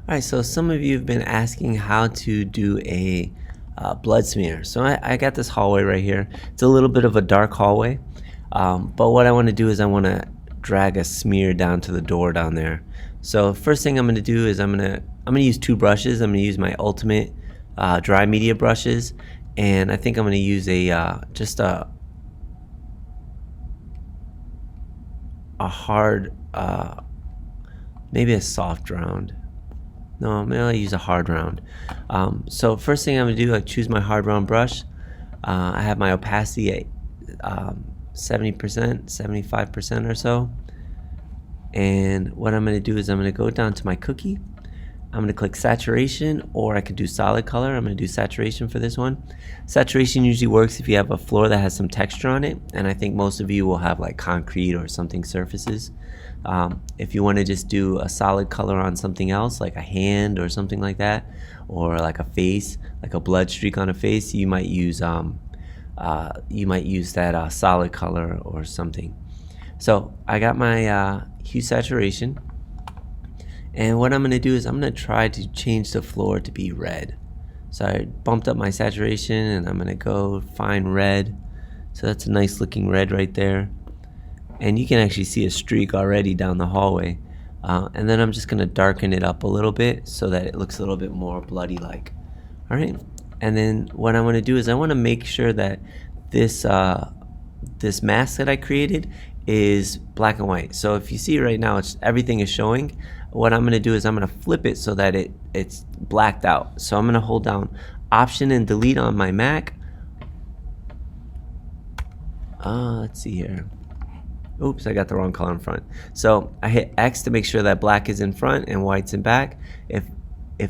Alright, so some of you have been asking how to do a blood smear. So I got this hallway right here. It's a little bit of a dark hallway, but what I want to do is I want to drag a smear down to the door down there. So first thing I'm going to do is I'm going to use two brushes. I'm going to use my Ultimate dry media brushes, and I think I'm going to use a just a hard, maybe a soft round. No, maybe I'll use a hard round. So first thing I'm gonna do, I choose my hard round brush. I have my opacity at 70%, 75% or so. And what I'm gonna do is I'm gonna go down to my cookie. I'm gonna click saturation, or I could do solid color. I'm gonna do saturation for this one. Saturation usually works if you have a floor that has some texture on it, and I think most of you will have like concrete or something surfaces. If you want to just do a solid color on something else, like a hand or something like that, or like a face, like a blood streak on a face, you might use that solid color or something. So I got my hue saturation, and what I'm going to do is I'm going to try to change the floor to be red. So I bumped up my saturation, and I'm going to go find red. So that's a nice looking red right there. And you can actually see a streak already down the hallway. And then I'm just going to darken it up a little bit so that it looks a little bit more bloody like. Alright, and then what I want to do is I want to make sure that this this mask that I created is black and white. So if you see right now, everything is showing. What I'm going to do is I'm going to flip it so that it's blacked out. So I'm going to hold down Option and Delete on my Mac. Let's see here. Oops, I got the wrong color in front. So I hit X to make sure that black is in front and white's in back. If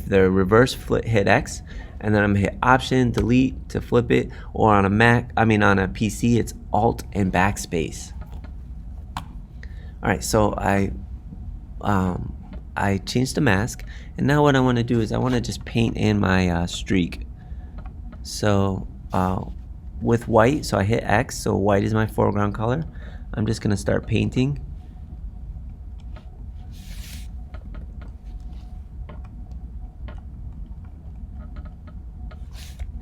the reverse, hit X, and then I'm gonna hit Option, Delete to flip it. Or on a on a PC, it's Alt and Backspace. All right, so I changed the mask, and now what I want to do is I want to just paint in my streak. So with white, so I hit X, so white is my foreground color. I'm just gonna start painting.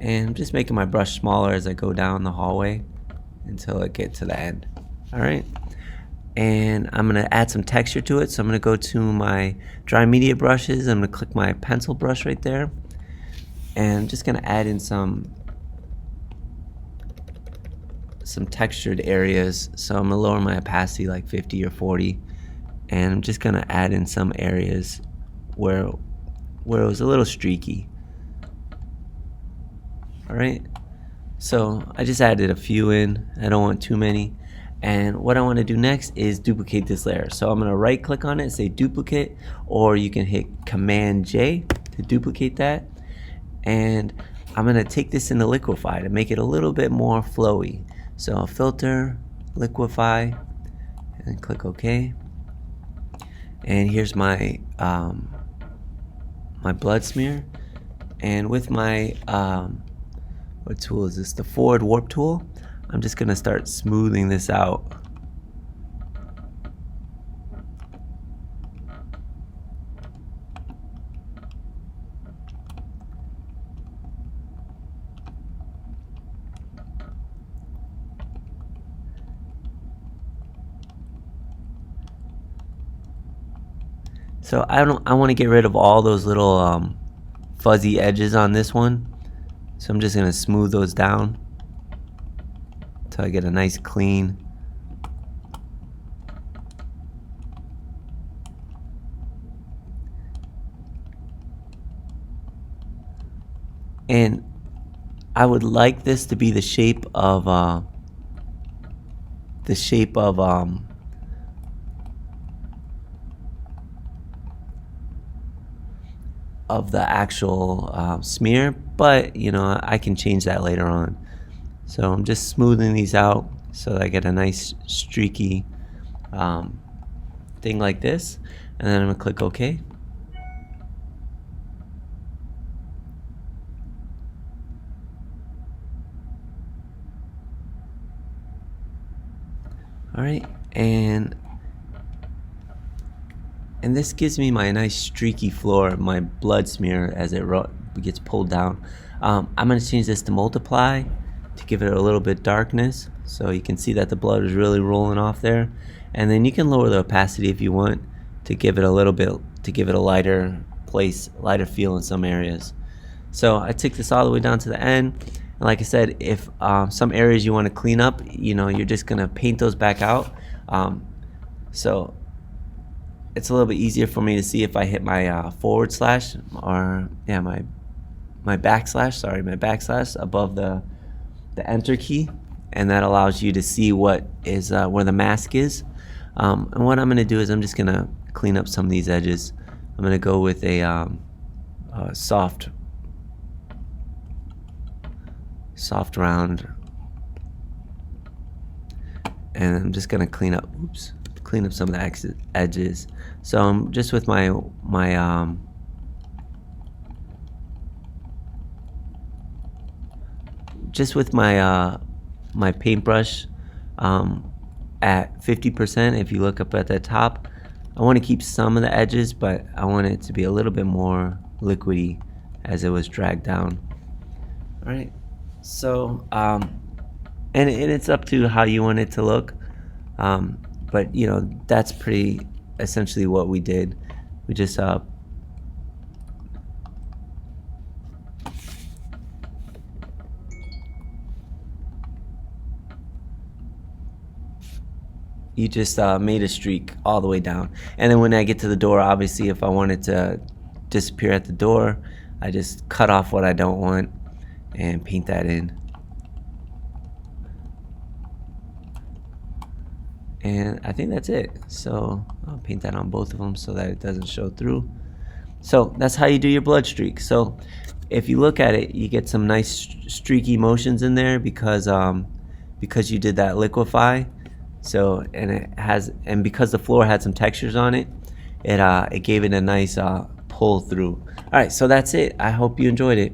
And I'm just making my brush smaller as I go down the hallway until I get to the end. Alright. And I'm gonna add some texture to it. So I'm gonna go to my dry media brushes. I'm gonna click my pencil brush right there. And I'm just gonna add in some textured areas. So I'm gonna lower my opacity like 50 or 40, and I'm just gonna add in some areas where it was a little streaky. Alright, so I just added a few in. I don't want too many. And what I want to do next is duplicate this layer. So I'm gonna right click on it, say duplicate, or you can hit Command J to duplicate that. And I'm gonna take this into liquify to make it a little bit more flowy. So filter, liquify, and click OK. And here's my my blood smear. And with my what tool is this? The forward warp tool. I'm just gonna start smoothing this out. So I want to get rid of all those little fuzzy edges on this one. So I'm just gonna smooth those down until I get a nice clean. And I would like this to be the shape of the actual smear, but you know, I can change that later on. So I'm just smoothing these out so that I get a nice streaky thing like this, and then I'm gonna click OK. Alright, and And this gives me my nice streaky floor, my blood smear as it gets pulled down. I'm going to change this to multiply to give it a little bit darkness, so you can see that the blood is really rolling off there. And then you can lower the opacity if you want to give it a little bit, to give it a lighter lighter feel in some areas. So I took this all the way down to the end, and like I said, if some areas you want to clean up, you're just gonna paint those back out. So it's a little bit easier for me to see if I hit my forward slash, or my backslash above the enter key, and that allows you to see what is where the mask is. And what I'm gonna do is I'm just gonna clean up some of these edges. I'm gonna go with a soft round, and I'm just gonna clean up some of the edges. So I'm just with my paintbrush at 50%. If you look up at the top, I want to keep some of the edges, but I want it to be a little bit more liquidy as it was dragged down. All right, so and it's up to how you want it to look, but that's pretty essentially what we did. We just made a streak all the way down. And then when I get to the door, obviously if I want it to disappear at the door, I just cut off what I don't want and paint that in. And I think that's it. So I'll paint that on both of them so that it doesn't show through. So that's how you do your blood streak. So if you look at it, you get some nice streaky motions in there because you did that liquefy. So and because the floor had some textures on it, it gave it a nice pull through. All right, so that's it. I hope you enjoyed it.